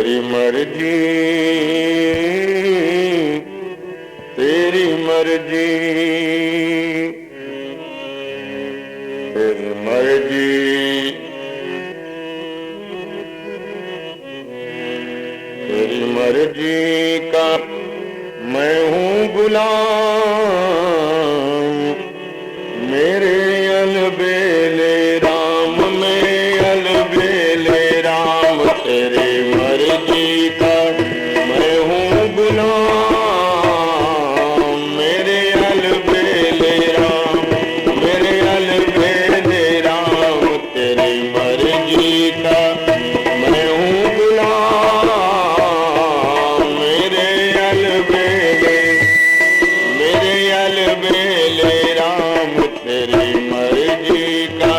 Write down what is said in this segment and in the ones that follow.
तेरी मर्जी, तेरी मर्जी, तेरी मर्जी, तेरी मर्जी का मैं हूँ गुलाम। मेरे अलबेले राम में अलबेले राम, तेरी मर्जी का मैं हूँ गुलाम। मेरे अलबेले राम, मेरे अलबेले राम, तेरी मर्जी का मैं हूँ गुलाम। मेरे अलबेले, मेरे अलबेले राम, तेरी मर्जी का,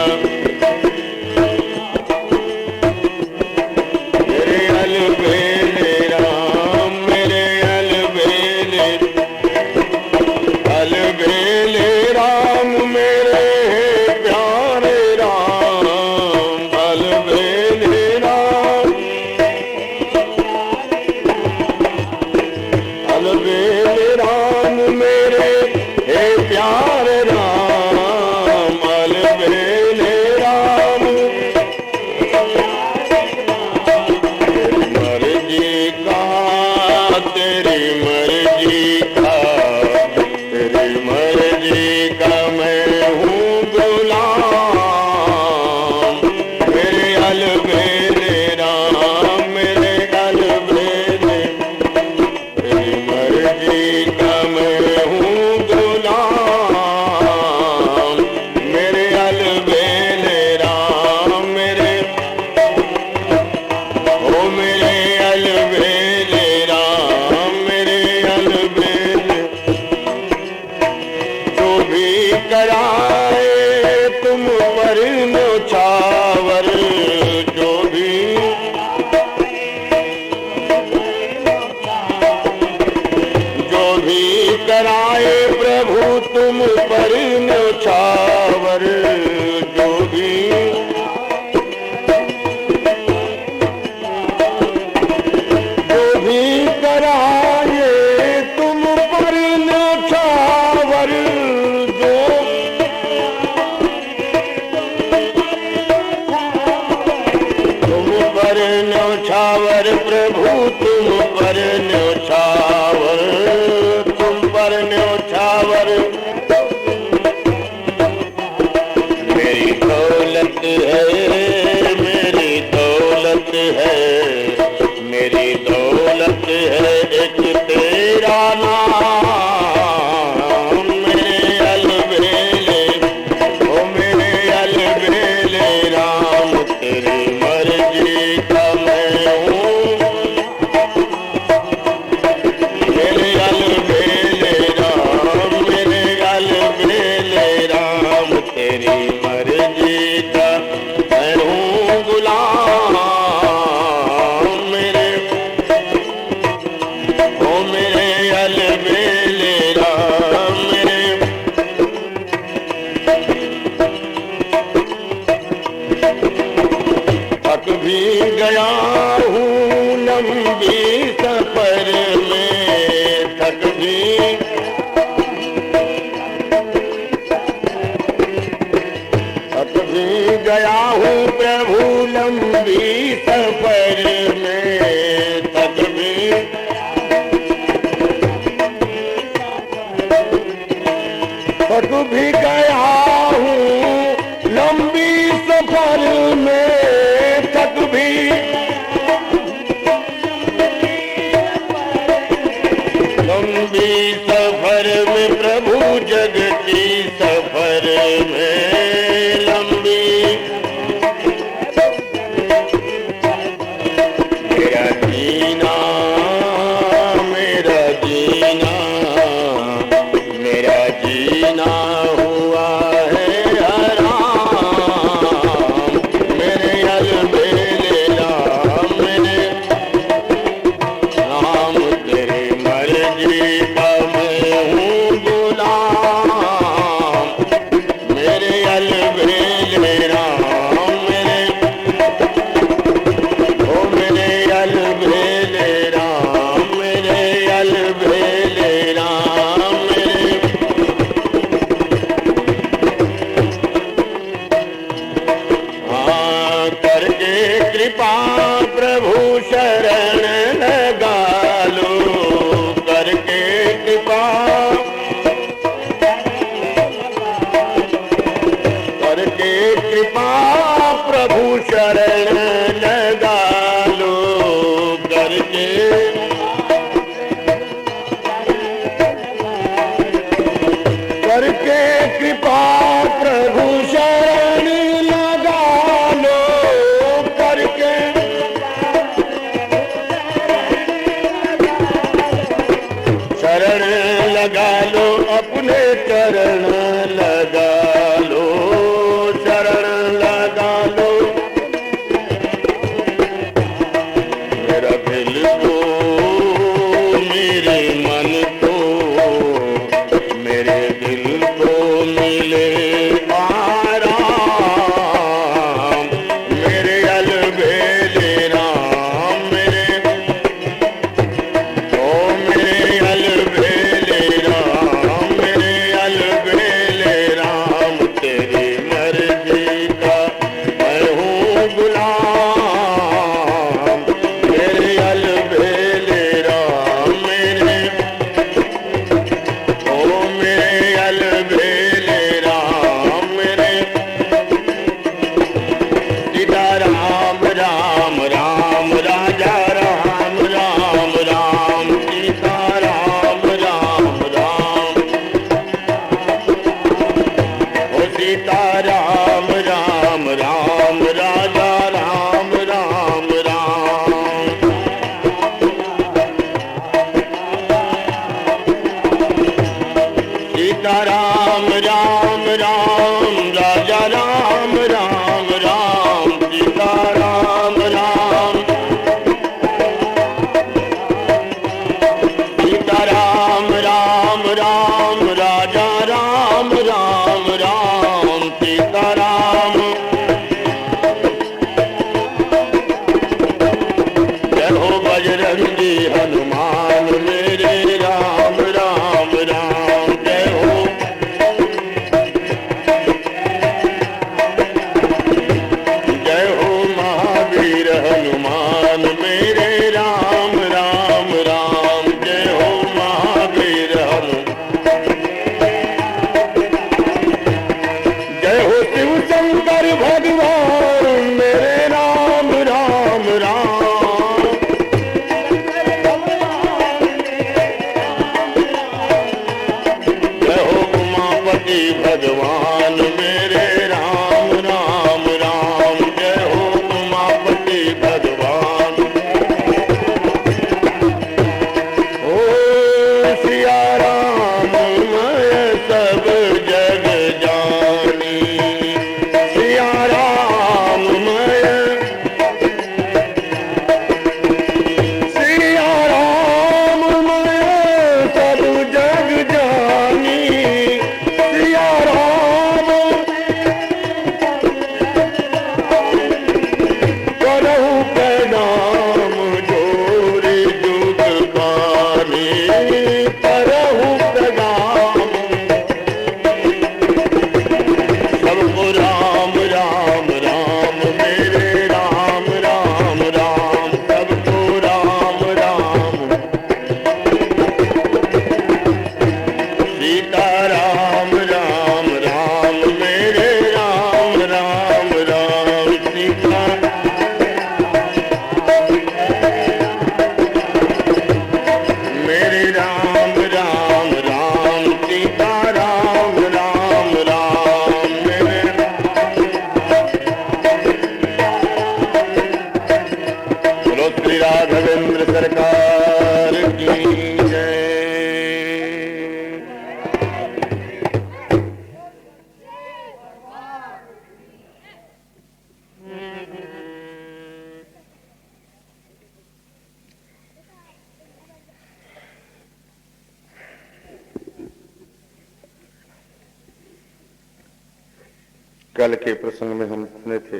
मेरे अलबेले राम, मेरे अलबेले, अलबेले राम, मेरे प्यारे राम, अलबेले राम, अलबेले राम, मेरे हे प्यारे राम, अलबेले राम। तेरी मर्जी का, तेरी मर्जी का, तेरी मर्जी का मैं हूँ गुलाम। मेरे अलबेले राम, मेरे अलबेले, तेरी मर्जी का मैं हूँ गुलाम। मेरे अलबेले राम, मेरे, ओ मेरे अलबेले राम, मेरे अलबेले, जो भी कराए तुम पर न्योछावर, जो भी, जो भी कराए प्रभु तुम पर न्योछावर, जो भी, जो भी कराए तुम पर न्योछावर, जो, तुम पर न्योछावर प्रभु, तुम पर न्योछावर, तुम पर न्योछावर। मेरी दौलत है, मेरी दौलत है, मेरी दौलत है एक तेरा नाम। मेरे अलबेले, ओ मेरे अलबेले राम, तेरी मर्जी का मैं हूँ। मेरे अलबेले राम, मेरे अलबेले राम, तेरी मर्जी का मैं हूँ गुलाम। मेरे, ओ मेरे अलबेले राम, मेरे, थक भी गया हूँ लंबी सफर में, थक भी, थक भी गया हूँ प्रभु लंबी सफर में, थक भी, थक भी गया हूँ लंबी सफर में, थक भी, लंबी सफर में प्रभु जग की सफर में, लंबी, मेरा जीना, मेरा जीना, मेरा जीना हुआ है हराम। मेरे कृपा प्रभु शरण लगा लो, करके कृपा, करके कृपा प्रभु शरण लगा लो, करके करके कृपा प्रभु शरण लगा लो, करके शरण लगा लो, अपने चरण लगा लो, शरण लगा लो। मेरा दिल को, मेरे मन को, मेरे दिल को मिले आराम, मेरे अलबेले राम, मेरे ओ मेरे अलबेले राम, मेरे अलबेले राम, तेरी मर्जी का मैं हूँ गुलाम, मेरे अलबेले राम, मेरे ओ मेरे अलबेले राम, मेरे सीता राम राम राम, राजा राम राम राम, सीता राम राम राम, ओ सीता राम राम राम, राजा राम राम राम, सीता राम राम राम, राजा राम राम राम, सीता राम राम, सीता राम राम राम, राजा राम राम राम, सीता राम। जय हो बजरंगी हनुमान मेरे राम राम राम, जय हो, जय हो महावीर हनुमान मेरे राम राम राम, जय हो महावीर जय हो शिव शंकर भगवान मेरे राम राम राम, जय हो उमापति भगवान मेरे राम राम राम, जय हो उमापति भगवान। ओ सिया राम मैं सब जग जानी, सिया राम मैं, सिया राम मैं सब जग जानी, सिया राम करहु के नाम जोरी जुग बानी, करहु के नाम सबको राम राम राम, मेरे राम राम राम, सबको राम राम, सीता राम राम राम, मेरे राम राम राम, सीता मेरे राम राम राम, सीता राम राम राम, मेरे बोलो श्री राघवेंद्र सरकार की जय। कल के प्रसंग में हम सुने थे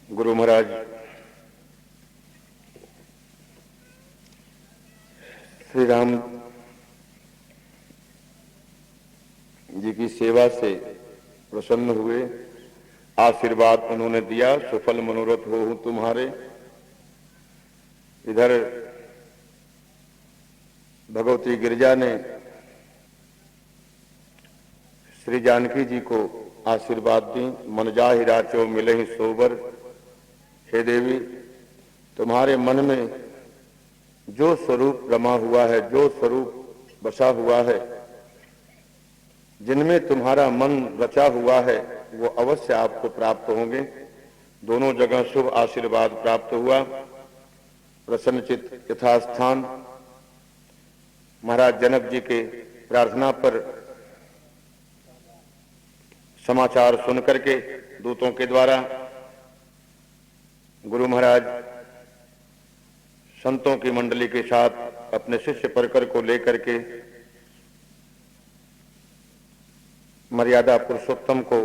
गुरु महाराज श्री राम जी की सेवा से प्रसन्न हुए आशीर्वाद उन्होंने दिया, सुफल मनोरथ हो तुम्हारे। इधर भगवती गिरिजा ने श्री जानकी जी को आशीर्वाद दी, मन जाहि राचो मिले ही सोबर। हे देवी, तुम्हारे मन में जो स्वरूप रमा हुआ है, जो स्वरूप बसा हुआ है, जिनमें तुम्हारा मन रचा हुआ है, वो अवश्य आपको प्राप्त होंगे। दोनों जगह शुभ आशीर्वाद प्राप्त हुआ। प्रसन्नचित यथास्थान महाराज जनक जी के प्रार्थना पर समाचार सुनकर के दूतों के द्वारा गुरु महाराज संतों की मंडली के साथ अपने शिष्य परकर को लेकर के मर्यादा पुरुषोत्तम को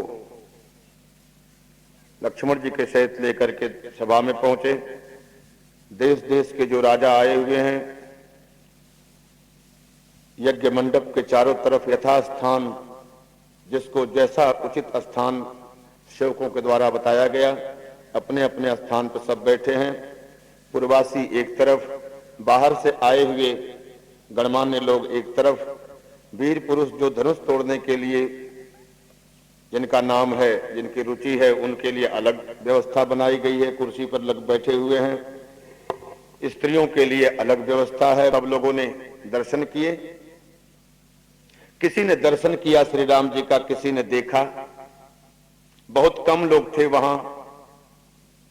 लक्ष्मण जी के सहित लेकर के सभा में पहुंचे। देश देश के जो राजा आए हुए हैं, यज्ञ मंडप के चारों तरफ यथास्थान, जिसको जैसा उचित स्थान सेवकों के द्वारा बताया गया, अपने अपने स्थान पर सब बैठे हैं। पूर्ववासी एक तरफ, बाहर से आए हुए गणमान्य लोग एक तरफ, वीर पुरुष जो धनुष तोड़ने के लिए जिनका नाम है, जिनकी रुचि है, उनके लिए अलग व्यवस्था बनाई गई है, कुर्सी पर लग बैठे हुए हैं। स्त्रियों के लिए अलग व्यवस्था है। सब लोगों ने दर्शन किए। किसी ने दर्शन किया श्री राम जी का, किसी ने देखा। बहुत कम लोग थे वहां,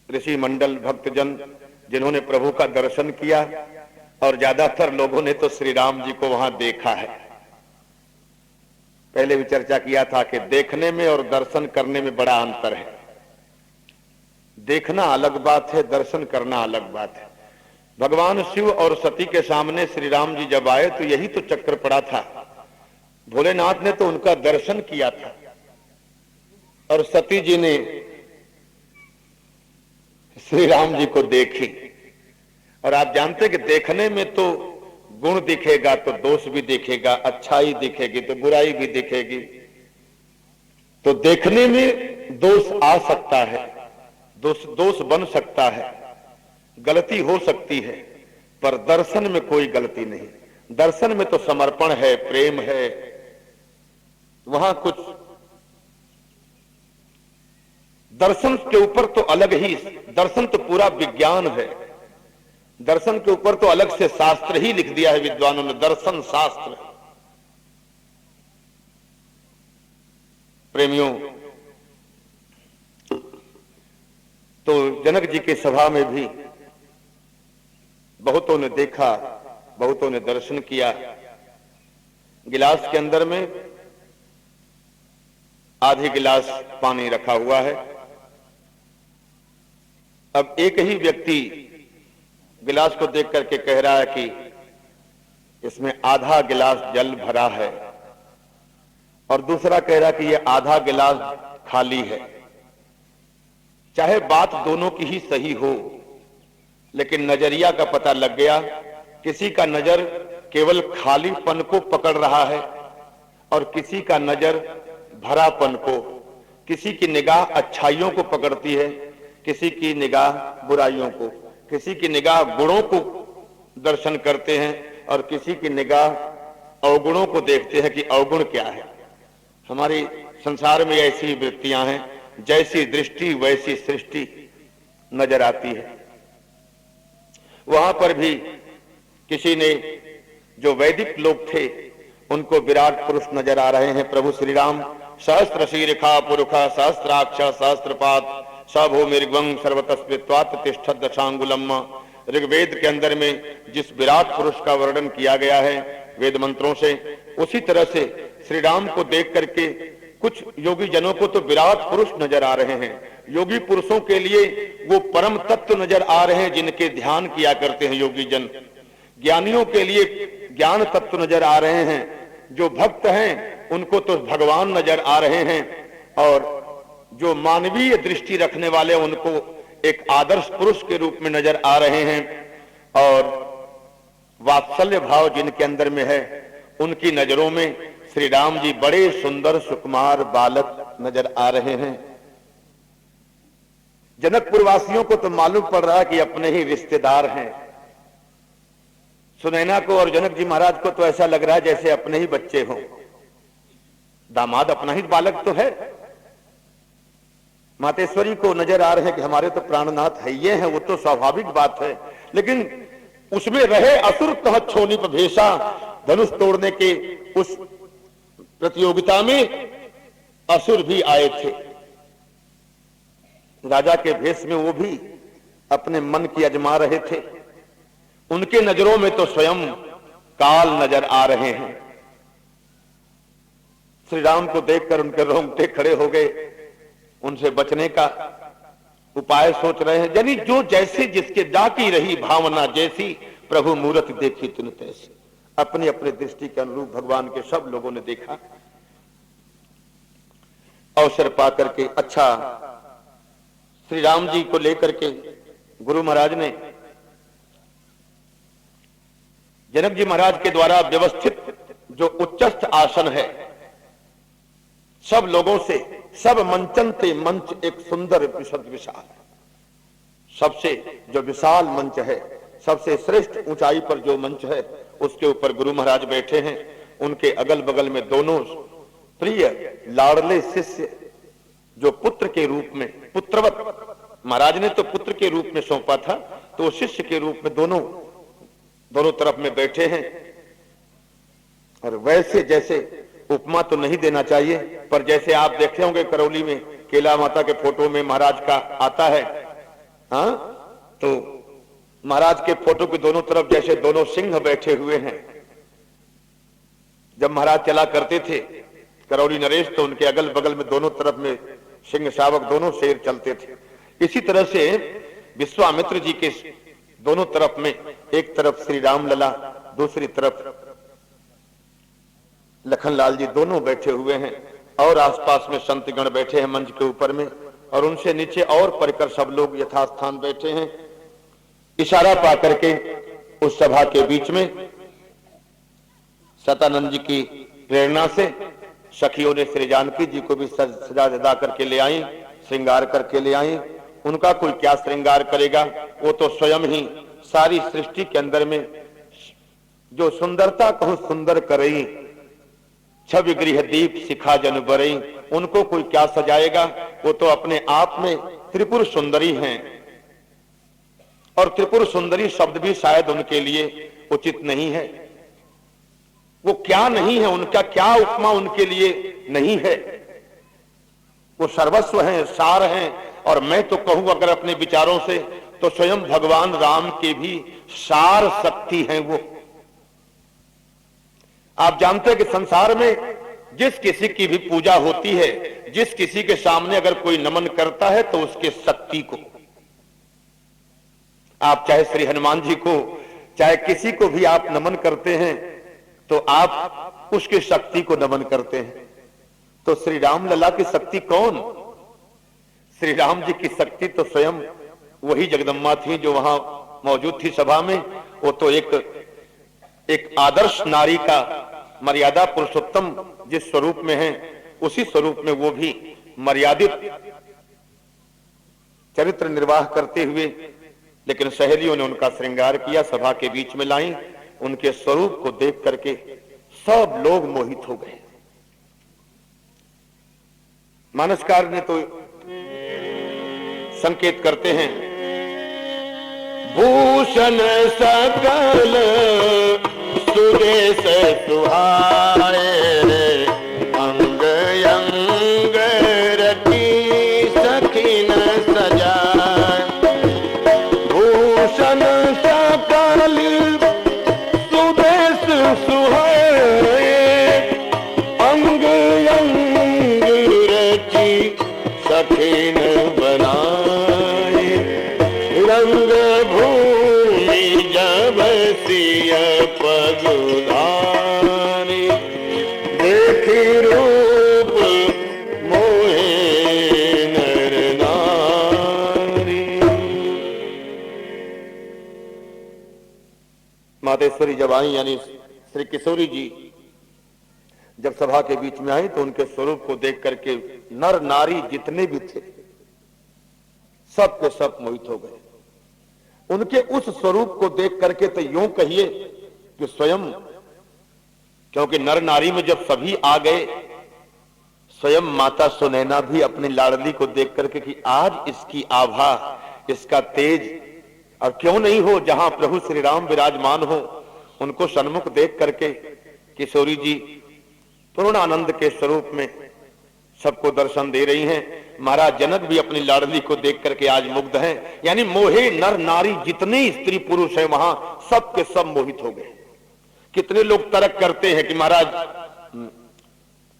ऋषि मंडल, भक्तजन, जिन्होंने प्रभु का दर्शन किया, और ज्यादातर लोगों ने तो श्री राम जी को वहां देखा है। पहले भी चर्चा किया था कि देखने में और दर्शन करने में बड़ा अंतर है। देखना अलग बात है, दर्शन करना अलग बात है। भगवान शिव और सती के सामने श्री राम जी जब आए तो यही तो चक्कर पड़ा था। भोलेनाथ ने तो उनका दर्शन किया था और सती जी ने श्री राम जी को देखी। और आप जानते कि देखने में तो गुण दिखेगा तो दोष भी दिखेगा, अच्छाई दिखेगी तो बुराई भी दिखेगी। तो देखने में दोष आ सकता है, दोष बन सकता है, गलती हो सकती है, पर दर्शन में कोई गलती नहीं। दर्शन में तो समर्पण है, प्रेम है। वहां कुछ दर्शन के ऊपर तो अलग ही, दर्शन तो पूरा विज्ञान है। दर्शन के ऊपर तो अलग से शास्त्र ही लिख दिया है विद्वानों ने, दर्शन शास्त्र। प्रेमियों, तो जनक जी की सभा में भी बहुतों ने देखा, बहुतों ने दर्शन किया। गिलास के अंदर में आधी गिलास पानी रखा हुआ है। अब एक ही व्यक्ति गिलास को देख करके कह रहा है कि इसमें आधा गिलास जल भरा है, और दूसरा कह रहा है कि यह आधा गिलास खाली है। चाहे बात दोनों की ही सही हो, लेकिन नजरिया का पता लग गया। किसी का नजर केवल खालीपन को पकड़ रहा है और किसी का नजर भरापन को, किसी की निगाह अच्छाइयों को पकड़ती है, किसी की निगाह बुराइयों को, किसी की निगाह गुणों को दर्शन करते हैं और किसी की निगाह अवगुणों को देखते हैं कि अवगुण क्या है। हमारी संसार में ऐसी वृत्तियां हैं, जैसी दृष्टि वैसी सृष्टि नजर आती है। वहां पर भी किसी ने, जो वैदिक लोग थे, उनको विराट पुरुष नजर आ रहे हैं। प्रभु श्री राम सहस्त्र शीर्षा पुरुषा सहस्त्राक्ष सहस्त्रपाद सभो मृगवं सर्वतस्वित्वात् तिष्ठत् दशांगुलम। ऋग्वेद के अंदर में जिस विराट पुरुष का वर्णन किया गया है वेद मंत्रों से, उसी तरह से श्री राम को देख करके कुछ योगी जनों को तो विराट पुरुष नजर आ रहे हैं। योगी पुरुषों के लिए वो परम तत्व नजर आ रहे हैं जिनके ध्यान किया करते हैं योगी जन। ज्ञानियों के लिए ज्ञान तत्व नजर आ रहे हैं। जो भक्त हैं उनको तो भगवान नजर आ रहे हैं, और जो मानवीय दृष्टि रखने वाले उनको एक आदर्श पुरुष के रूप में नजर आ रहे हैं। और वात्सल्य भाव जिनके अंदर में है, उनकी नजरों में श्री राम जी बड़े सुंदर सुकुमार बालक नजर आ रहे हैं। जनकपुर वासियों को तो मालूम पड़ रहा है कि अपने ही रिश्तेदार हैं। सुनैना को और जनक जी महाराज को तो ऐसा लग रहा है जैसे अपने ही बच्चे हों। दामाद अपना ही बालक तो है। मातेश्वरी को नजर आ रहे हैं कि हमारे तो प्राणनाथ है ये हैं, वो तो स्वाभाविक बात है, लेकिन उसमें रहे असुर कह छोनिप भेषा। धनुष तोड़ने के उस प्रतियोगिता में असुर भी आए थे। राजा के भेष में वो भी अपने मन की अजमा रहे थे। उनके नजरों में तो स्वयं काल नजर आ रहे हैं। श्री राम को देखकर उनके रोंगटे खड़े हो गए। उनसे बचने का उपाय सोच रहे हैं। यानी जो जैसे जिसके डाकी रही भावना जैसी, प्रभु मूर्ति देखी तुन तैसी। अपनी अपनी दृष्टि के अनुरूप भगवान के सब लोगों ने देखा। अवसर पाकर के अच्छा श्री राम जी को लेकर के गुरु महाराज ने जनक जी महाराज के द्वारा व्यवस्थित जो उच्चस्थ आसन है, सब लोगों से सब मंचन ते मंच एक सुंदर विशाल, सबसे जो विशाल मंच है, सबसे श्रेष्ठ ऊंचाई पर जो मंच है, उसके ऊपर गुरु महाराज बैठे हैं। उनके अगल बगल में दोनों प्रिय लाडले शिष्य जो पुत्र के रूप में, पुत्रवत महाराज ने तो पुत्र के रूप में सौंपा था, तो शिष्य के रूप में दोनों तरफ में बैठे हैं। और वैसे जैसे उपमा तो नहीं देना चाहिए, पर जैसे आप देखे होंगे करौली में केला माता के फोटो में महाराज का आता है, हाँ, तो महाराज के फोटो के दोनों तरफ जैसे दोनों सिंह बैठे हुए हैं। जब महाराज चला करते थे करौली नरेश, तो उनके अगल बगल में दोनों तरफ में सिंह शावक दोनों शेर चलते थे। इसी तरह से विश्वामित्र जी के दोनों तरफ में, एक तरफ श्री राम लला, दूसरी तरफ लखनलाल जी, दोनों बैठे हुए हैं। और आसपास में संतगण बैठे हैं मंच के ऊपर में, और उनसे नीचे और परिकर सब लोग यथास्थान बैठे हैं। इशारा पा करके उस सभा के बीच में सतानंद जी की प्रेरणा से सखियों ने श्री जानकी जी को भी सजा सजा करके ले आई, श्रृंगार करके ले आई। उनका कोई क्या श्रृंगार करेगा, वो तो स्वयं ही सारी सृष्टि के अंदर में जो सुंदरता कहो सुंदर करई, छवि गृह दीप शिखा जन बरई, उनको कोई क्या सजाएगा, वो तो अपने आप में त्रिपुर सुंदरी हैं। और त्रिपुर सुंदरी शब्द भी शायद उनके लिए उचित नहीं है। वो क्या नहीं है, उनका क्या उपमा उनके लिए नहीं है। वो सर्वस्व हैं, सार हैं। और मैं तो कहूं अगर अपने विचारों से, तो स्वयं भगवान राम के भी सार शक्ति हैं वो। आप जानते हैं कि संसार में जिस किसी की भी पूजा होती है, जिस किसी के सामने अगर कोई नमन करता है, तो उसके शक्ति को, आप चाहे श्री हनुमान जी को, चाहे किसी को भी आप नमन करते हैं, तो आप उसकी शक्ति को नमन करते हैं। तो श्री राम लला की शक्ति कौन? श्री राम जी की शक्ति तो स्वयं वही जगदम्बा थी जो वहां मौजूद थी सभा में। वो तो एक आदर्श नारी का मर्यादा पुरुषोत्तम जिस स्वरूप में है, उसी स्वरूप में वो भी मर्यादित चरित्र निर्वाह करते हुए, लेकिन सहेलियों ने उनका श्रृंगार किया, सभा के बीच में लाई। उनके स्वरूप को देख करके सब लोग मोहित हो गए। मानसकार ने तो संकेत करते हैं, भूषण सकल सुरेश सुहाए, अंग अंग रति सखीन सजाए। भूषण सकल सुरेश सुहाए, अंग अंग रति सखीन बनाए। रंग भूमि जब सिय पगुधारी, देखी रूप मोहे नर नारी। मातेश्वरी जब आई, यानी श्री किशोरी जी जब सभा के बीच में आई, तो उनके स्वरूप को देख करके नर नारी जितने भी थे सब के सब मोहित हो गए। उनके उस स्वरूप को देख करके तो यूं कहिए कि स्वयं, क्योंकि नर नारी में जब सभी आ गए, स्वयं माता सुनैना भी अपनी लाडली को देख करके कि आज इसकी आभा, इसका तेज, और क्यों नहीं हो जहां प्रभु श्री राम विराजमान हो, उनको सन्मुख देख करके किशोरी जी पूर्ण आनंद के स्वरूप में सबको दर्शन दे रही हैं। महाराज जनक भी अपनी लाडली को देख करके आज मुग्ध हैं। यानी मोहे नर नारी, जितने स्त्री पुरुष हैं वहां सब के सब मोहित हो गए। कितने लोग तर्क करते हैं कि महाराज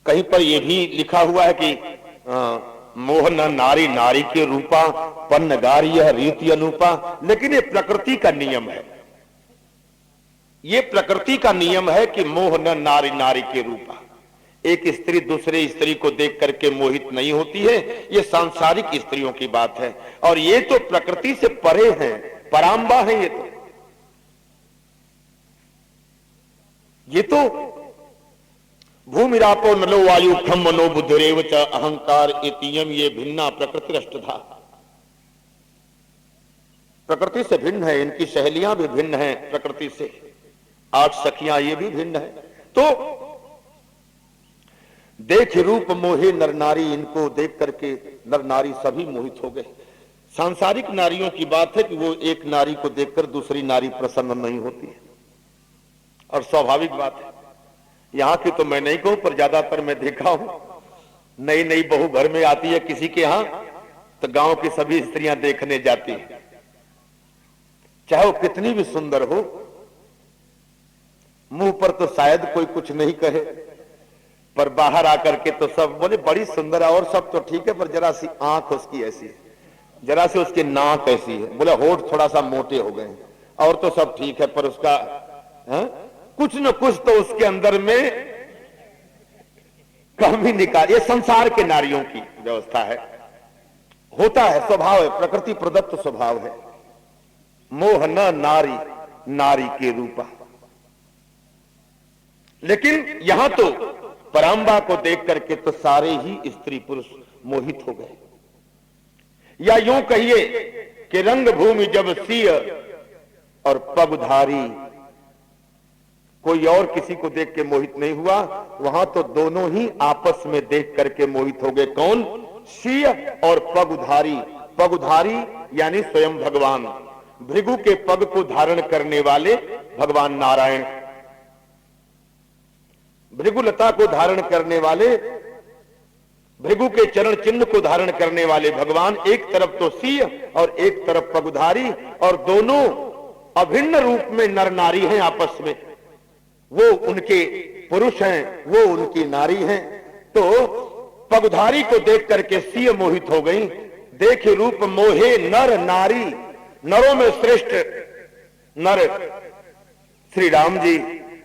कहीं पर यह भी लिखा हुआ है कि मोह न नारी नारी के रूपा, पन्न गारी यह रीति अनुपा, लेकिन ये प्रकृति का नियम है। ये प्रकृति का नियम है कि मोह न नारी नारी के रूपा। एक स्त्री दूसरे स्त्री को देख करके मोहित नहीं होती है, ये सांसारिक स्त्रियों की बात है। और ये तो प्रकृति से परे हैं, पराम्बा है। ये तो भूमिरापो नलो वायु खम मनो बुद्धिरेव च अहंकार इतियम, ये भिन्ना प्रकृति अष्टधा। प्रकृति से भिन्न है, इनकी सहेलियां भी भिन्न हैं प्रकृति से, 8 सखियां ये भी भिन्न है। तो देख रूप मोहे नर नारी, इनको देख करके नर नारी सभी मोहित हो गए। सांसारिक नारियों की बात है कि वो एक नारी को देखकर दूसरी नारी प्रसन्न नहीं होती है, और स्वाभाविक बात है। यहां की तो मैं नहीं कहूं, पर ज्यादातर मैं देखा हूं, नई नई बहू घर में आती है किसी के यहां, तो गांव की सभी स्त्रियां देखने जाती है, चाहे वो कितनी भी सुंदर हो। मुंह पर तो शायद कोई कुछ नहीं कहे, पर बाहर आकर के तो सब बोले बड़ी सुंदर है, और सब तो ठीक है, पर जरा सी आंख उसकी ऐसी है, जरा सी उसकी नाक ऐसी है, बोले होठ थोड़ा सा मोटे हो गए, और तो सब ठीक है, पर उसका कुछ न कुछ तो उसके अंदर में कमी निकाल। ये संसार के नारियों की व्यवस्था है, होता है, स्वभाव है, प्रकृति प्रदत्त स्वभाव है। मोह न नारी नारी के रूपा। लेकिन यहां तो पराम्बा को देख करके तो सारे ही स्त्री पुरुष मोहित हो गए। या यूं कहिए कि रंग भूमि जब सिय और पगधारी, कोई और किसी को देख के मोहित नहीं हुआ, वहां तो दोनों ही आपस में देख करके मोहित हो गए। कौन? सिय और पगधारी। पगधारी यानी स्वयं भगवान, भृगु के पग को धारण करने वाले भगवान नारायण, भृगुलता को धारण करने वाले, भृगु के चरण चिन्ह को धारण करने वाले भगवान, एक तरफ तो सिंह और एक तरफ पगधारी, और दोनों अभिन्न रूप में नर नारी हैं आपस में। वो उनके पुरुष हैं, वो उनकी नारी हैं। तो पगधारी को देख करके सिंह मोहित हो गई। देख रूप मोहे नर नारी, नरों में श्रेष्ठ नर श्री राम जी,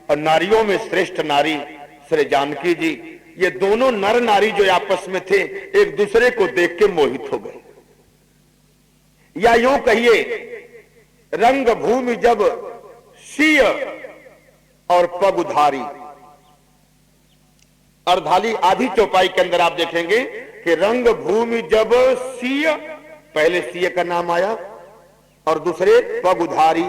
और नारियों में श्रेष्ठ नारी श्री जानकी जी। ये दोनों नर नारी जो आपस में थे, एक दूसरे को देख के मोहित हो गए। या यूं कहिए, रंग भूमि जब सिंह और पगधारी। अर्धाली आधी चौपाई के अंदर आप देखेंगे कि रंग भूमि जब सिंह, पहले सिंह का नाम आया और दूसरे पगधारी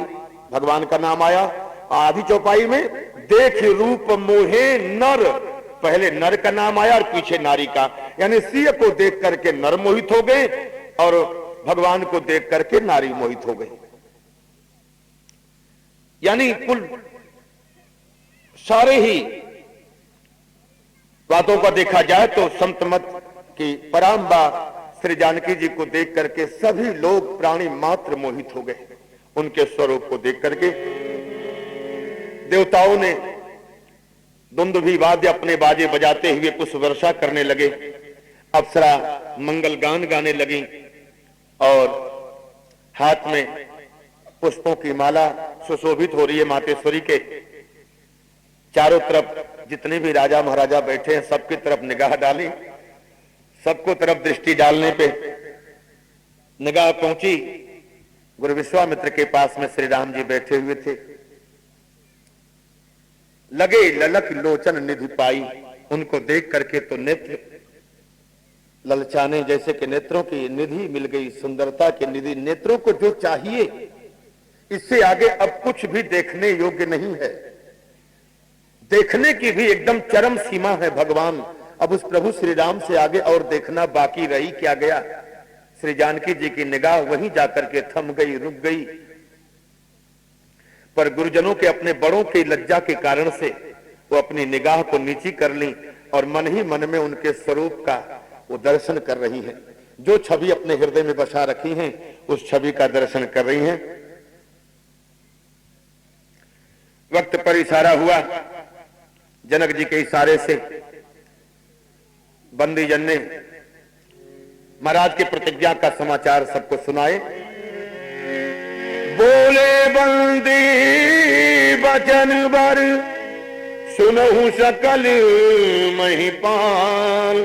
भगवान का नाम आया। आधी चौपाई में देख रूप मोहे नर, पहले नर का नाम आया और पीछे नारी का, यानी सिंह को देख करके नर मोहित हो गए और भगवान को देख करके नारी मोहित हो गई। यानी कुल सारे ही बातों का देखा जाए तो संत मत की पराम्बा श्री जानकी जी को देख करके सभी लोग प्राणी मात्र मोहित हो गए। उनके स्वरूप को देख करके देवताओं ने दुंदुभी वाद्य अपने बाजे बजाते हुए पुष्प वर्षा करने लगे, अप्सरा मंगल गान गाने लगी और हाथ में पुष्पों की माला सुशोभित हो रही है मातेश्वरी के। चारों तरफ जितने भी राजा महाराजा बैठे हैं सबकी तरफ निगाह डाली, सबको तरफ दृष्टि डालने पे निगाह पहुंची गुरु विश्वामित्र के पास में श्री राम जी बैठे हुए थे। लगे ललक लोचन निधि पाई, उनको देख करके तो नेत्र ललचाने, जैसे कि नेत्रों की निधि मिल गई, सुंदरता की निधि। नेत्रों को जो चाहिए, इससे आगे अब कुछ भी देखने योग्य नहीं है। देखने की भी एकदम चरम सीमा है भगवान। अब उस प्रभु श्री राम से आगे और देखना बाकी रही क्या गया। श्री जानकी जी की निगाह वहीं जाकर के थम गई, रुक गई। पर गुरुजनों के, अपने बड़ों की लज्जा के कारण से वो अपनी निगाह को नीची कर ली और मन ही मन में उनके स्वरूप का वो दर्शन कर रही है। जो छवि अपने हृदय में बसा रखी हैं, उस छवि का दर्शन कर रही हैं। वक्त पर इशारा हुआ, जनक जी के इशारे से बंदी जन ने महाराज की प्रतिज्ञा का समाचार सबको सुनाए। बोले बंदी बचन बर, सुनहु सकल महिपाल।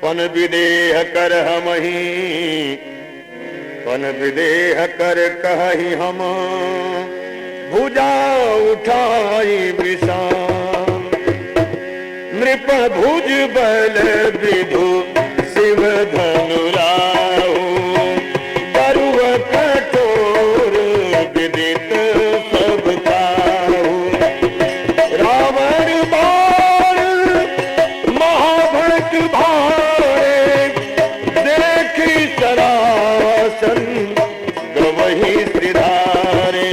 पन विदेह कर हमहि, पन विदेह कर कहहि हम। भुजा उठाई विशाल, नृप भुज बल विधु शिव धनु राहु। बरुव कठोर विदित सब काहू। रावण बाण महाभट भारे, देखी सरासन गवही श्रीधारे।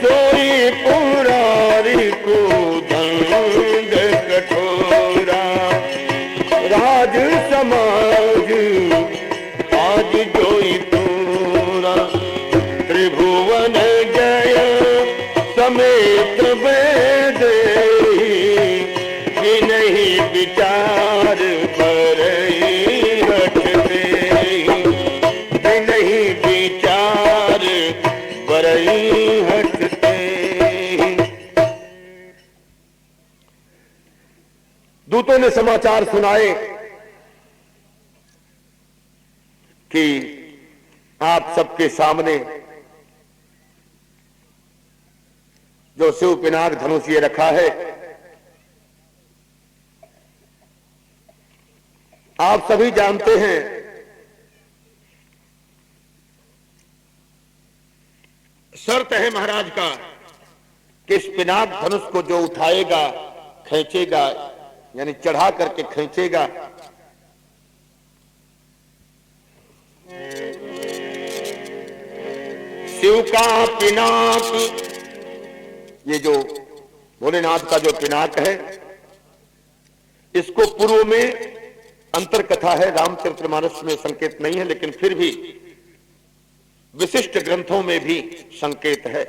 सोई पुरारी को दंड कठोरा, राज समाज आज जोई तोरा। त्रिभुवन जय समेत वेद, कि नहीं विचार परई हटते। कि नहीं विचार परई हटते। दूतों ने समाचार सुनाए कि आप सबके सामने जो शिव पिनाक धनुष ये रखा है, आप सभी जानते हैं शर्त है महाराज का कि इस पिनाक धनुष को जो उठाएगा, खींचेगा, यानी चढ़ा करके खींचेगा, शिव का पिनाक, ये जो भोलेनाथ का जो पिनाक है, इसको पूर्व में अंतर कथा है, रामचरितमानस में संकेत नहीं है, लेकिन फिर भी विशिष्ट ग्रंथों में भी संकेत है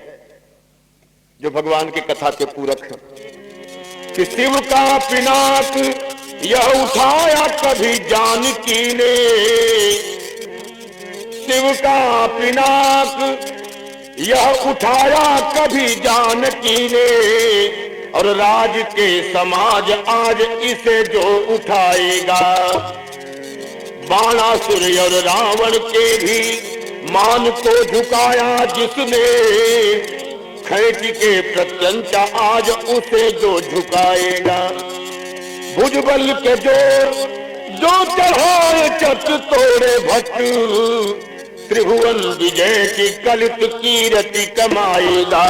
जो भगवान की कथा के पूरक है कि शिव का पिनाक यह उठाया कभी जानकी ने। शिव का पिनाक यह उठाया कभी जानकी ने, और राज के समाज आज इसे जो उठाएगा। बाणासुर और रावण के भी मान को झुकाया जिसने, खींच के प्रत्यंचा आज उसे जो झुकाएगा। भुजबल के जो चढ़ाए चट तोड़े भट्ट, त्रिभुवन विजय की कलित कीर्ति कमाएगा।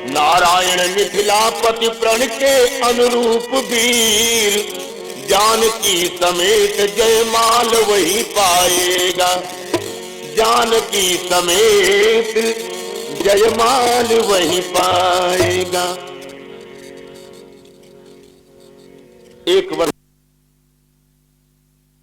नारायण मिथिलापति प्रण के अनुरूप वीर, जानकी समेत जयमाल वही पाएगा। जानकी समेत जयमाल वही पाएगा। एक वर्ष